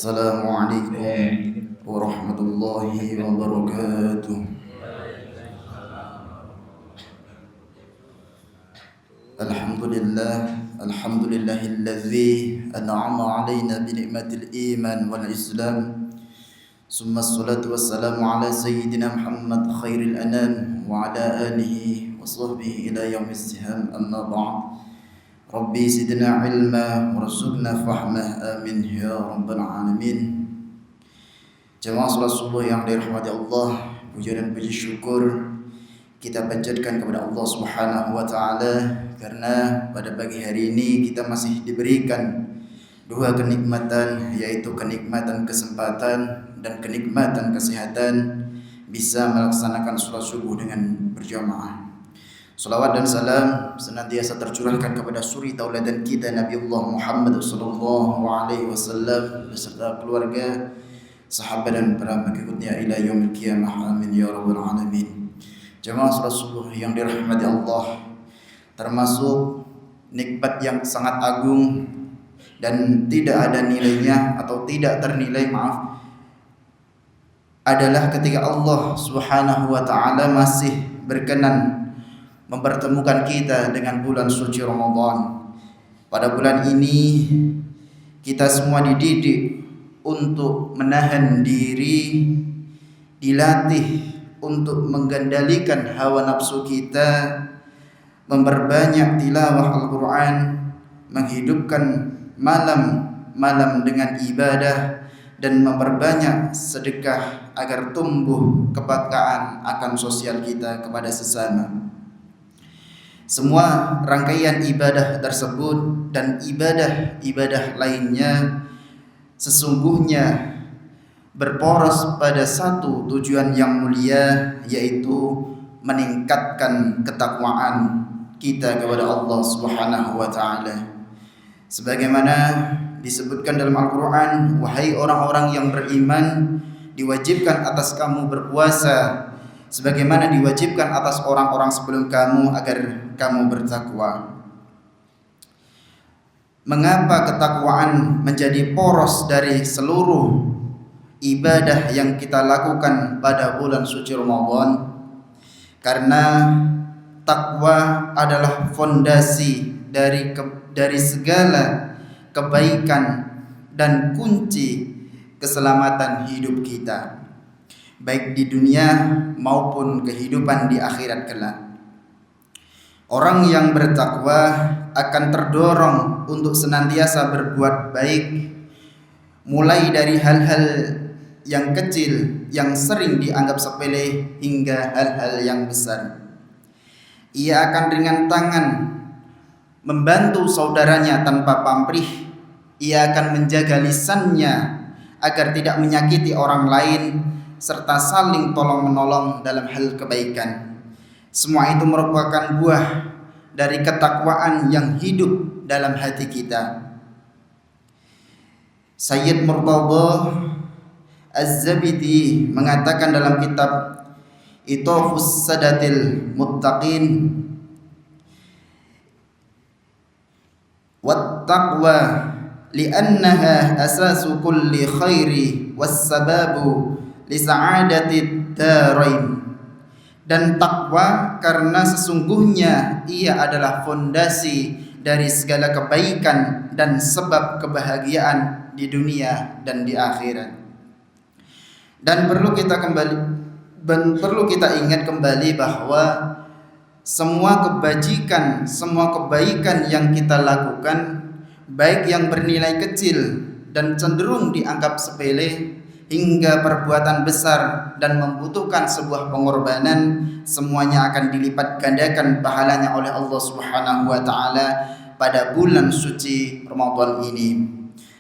Assalamualaikum warahmatullahi wabarakatuh. Alhamdulillahilladzi an'ama 'alaina bi ni'matil iman wal islam. Summa assalatu wassalamu ala sayyidina Muhammad khairil anam wa ala alihi wa sahbihi ila yaumis siham, amma ba'd. Rabbi zidna ilma warzuqna fahmah, amin ya rabbal alamin. Jemaah salat subuh yang dirahmati Allah, puja dan puji syukur kita panjatkan kepada Allah Subhanahu wa taala karena pada pagi hari ini kita masih diberikan dua kenikmatan, yaitu kenikmatan kesempatan dan kenikmatan kesehatan bisa melaksanakan salat subuh dengan berjamaah. Salawat dan salam senantiasa tercurahkan kepada suri tauladan kita Nabiullah Muhammad sallallahu alaihi wasallam beserta keluarga, sahabat dan para pengikutnya ila yaumil qiyamah, amin ya rabbal alamin. Jemaah salat subuh yang dirahmati Allah, termasuk nikmat yang sangat agung dan tidak ada nilainya atau tidak ternilai, adalah ketika Allah Subhanahu wa taala masih berkenan mempertemukan kita dengan bulan suci Ramadan. Pada bulan ini kita semua dididik untuk menahan diri, dilatih untuk mengendalikan hawa nafsu kita, memperbanyak tilawah Al-Quran, menghidupkan malam-malam dengan ibadah, dan memperbanyak sedekah agar tumbuh kepekaan akan sosial kita kepada sesama. Semua rangkaian ibadah tersebut dan ibadah-ibadah lainnya sesungguhnya berporos pada satu tujuan yang mulia, yaitu meningkatkan ketakwaan kita kepada Allah Subhanahu wa taala. Sebagaimana disebutkan dalam Al-Qur'an, wahai orang-orang yang beriman, diwajibkan atas kamu berpuasa sebagaimana diwajibkan atas orang-orang sebelum kamu agar kamu bertakwa. Mengapa ketakwaan menjadi poros dari seluruh ibadah yang kita lakukan pada bulan suci Ramadan? Karena takwa adalah fondasi dari segala kebaikan dan kunci keselamatan hidup kita, baik di dunia maupun kehidupan di akhirat kelak. Orang yang bertakwa akan terdorong untuk senantiasa berbuat baik, mulai dari hal-hal yang kecil yang sering dianggap sepele hingga hal-hal yang besar. Ia akan ringan tangan membantu saudaranya tanpa pamrih. Ia akan menjaga lisannya agar tidak menyakiti orang lain, serta saling tolong-menolong dalam hal kebaikan. Semua itu merupakan buah dari ketakwaan yang hidup dalam hati kita. Sayyid Murtada Az-Zabidi mengatakan dalam kitab Ithafus Sadatil Muttaqin, wat-taqwa li'annaha asasu kulli khairi was-sababu li sa'adatid darain. Dan takwa karena sesungguhnya ia adalah fondasi dari segala kebaikan dan sebab kebahagiaan di dunia dan di akhirat. Dan perlu kita ingat kembali bahwa semua kebajikan, semua kebaikan yang kita lakukan, baik yang bernilai kecil dan cenderung dianggap sepele hingga perbuatan besar dan membutuhkan sebuah pengorbanan, semuanya akan dilipat gandakan pahalanya oleh Allah Subhanahu wa taala pada bulan suci Ramadan ini.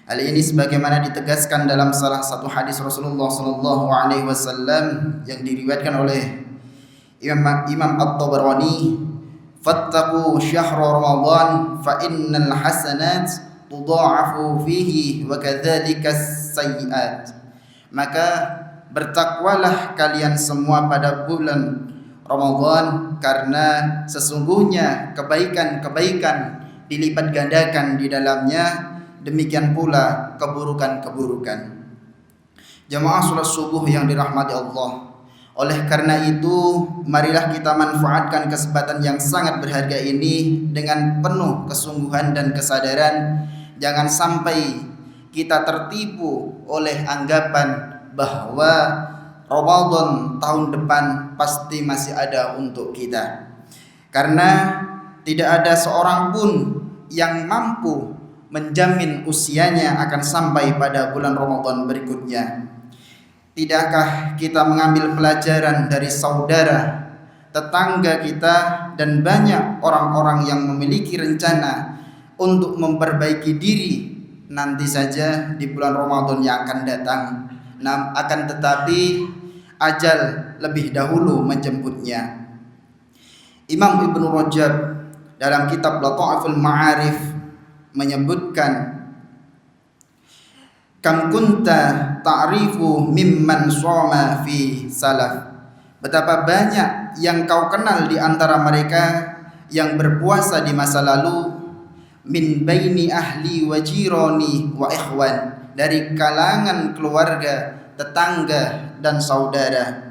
Hal ini sebagaimana ditegaskan dalam salah satu hadis Rasulullah sallallahu alaihi wasallam yang diriwayatkan oleh Imam At-Tabarani, fattaqu syahra Ramadan fa innal hasanat tudha'afu fihi wa kadzalika as-sayyi'at. Maka bertakwalah kalian semua pada bulan Ramadan, karena sesungguhnya kebaikan-kebaikan dilipat gandakan di dalamnya, demikian pula keburukan-keburukan. Jamaah salat subuh yang dirahmati Allah. Oleh karena itu, marilah kita manfaatkan kesempatan yang sangat berharga ini dengan penuh kesungguhan dan kesadaran. Jangan sampai kita tertipu oleh anggapan bahwa Ramadan tahun depan pasti masih ada untuk kita. Karena tidak ada seorang pun yang mampu menjamin usianya akan sampai pada bulan Ramadan berikutnya. Tidakkah kita mengambil pelajaran dari saudara, tetangga kita, dan banyak orang-orang yang memiliki rencana untuk memperbaiki diri nanti saja di bulan Ramadan yang akan datang. Akan tetapi ajal lebih dahulu menjemputnya. Imam Ibnu Rajab dalam kitab Lataiful Ma'arif menyebutkan, kam kunta ta'rifu mimman shoma fi salaf. Betapa banyak yang kau kenal di antara mereka yang berpuasa di masa lalu, min baini ahli wa jirani wa ikhwan, dari kalangan keluarga, tetangga dan saudara.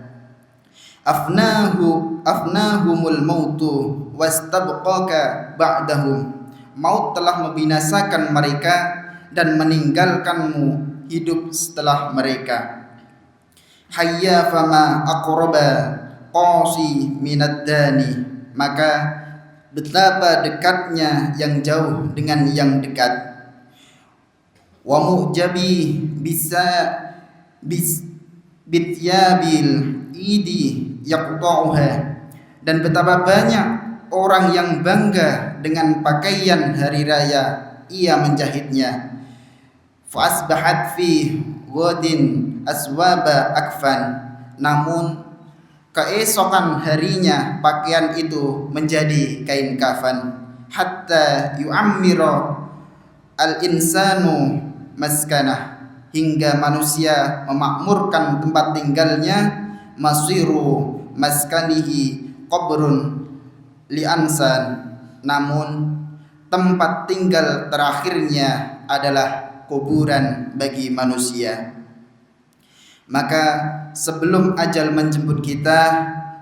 Afnahumul mautu wastabqaka ba'dahum. Maut telah membinasakan mereka dan meninggalkanmu hidup setelah mereka. Hayya fama aqraba qasi minad dani. Maka betapa dekatnya yang jauh dengan yang dekat. Wa mu'jabi bityabil idi yaqta'uha. Dan betapa banyak orang yang bangga dengan pakaian hari raya, ia menjahitnya. Fa asbahat fi ghadin aswaba akfan. Namun keesokan harinya pakaian itu menjadi kain kafan. Hatta yu'ammira al-insanu maskanah, hingga manusia memakmurkan tempat tinggalnya. Masiru maskanihi qabrun li'ansan. Namun tempat tinggal terakhirnya adalah kuburan bagi manusia. Maka sebelum ajal menjemput kita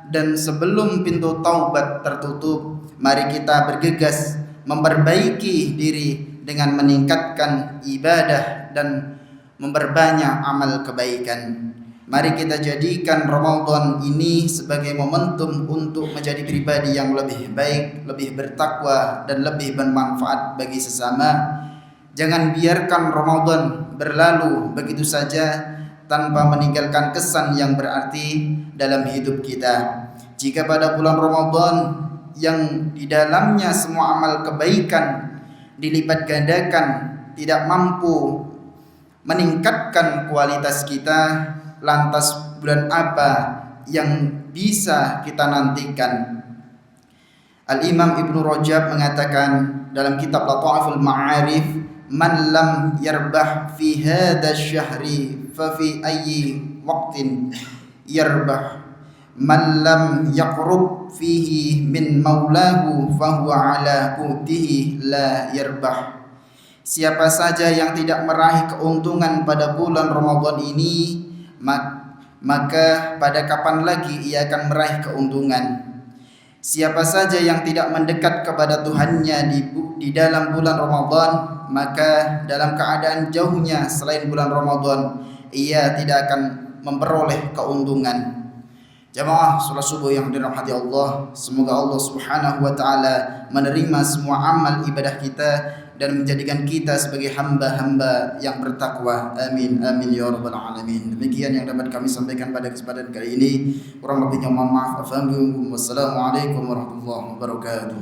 dan sebelum pintu taubat tertutup, mari kita bergegas memperbaiki diri dengan meningkatkan ibadah dan memperbanyak amal kebaikan. Mari kita jadikan Ramadan ini sebagai momentum untuk menjadi pribadi yang lebih baik, lebih bertakwa, dan lebih bermanfaat bagi sesama. Jangan biarkan Ramadan berlalu begitu saja tanpa meninggalkan kesan yang berarti dalam hidup kita. Jika pada bulan Ramadan yang di dalamnya semua amal kebaikan dilipat gandakan tidak mampu meningkatkan kualitas kita, lantas bulan apa yang bisa kita nantikan? Al-Imam Ibnu Rajab mengatakan dalam kitab Lataiful Ma'arif, man lam yarbah fi hadha syahri fa fi ayyi waqtin yarbah. Man lam yaqrub fihi min maulahu fa huwa ala qutihi la yarbah. Siapa saja yang tidak meraih keuntungan pada bulan Ramadan ini, maka pada kapan lagi ia akan meraih keuntungan? Siapa saja yang tidak mendekat kepada Tuhannya di dalam bulan Ramadan, maka dalam keadaan jauhnya selain bulan Ramadan, ia tidak akan memperoleh keuntungan. Jamaah salat subuh yang dirahmati Allah, semoga Allah Subhanahu wa taala menerima semua amal ibadah kita dan menjadikan kita sebagai hamba-hamba yang bertakwa. Amin amin ya rabbal alamin. Demikian yang dapat kami sampaikan pada kesempatan kali ini. Kurang lebihnya mohon maaf. Wassalamualaikum warahmatullahi wabarakatuh.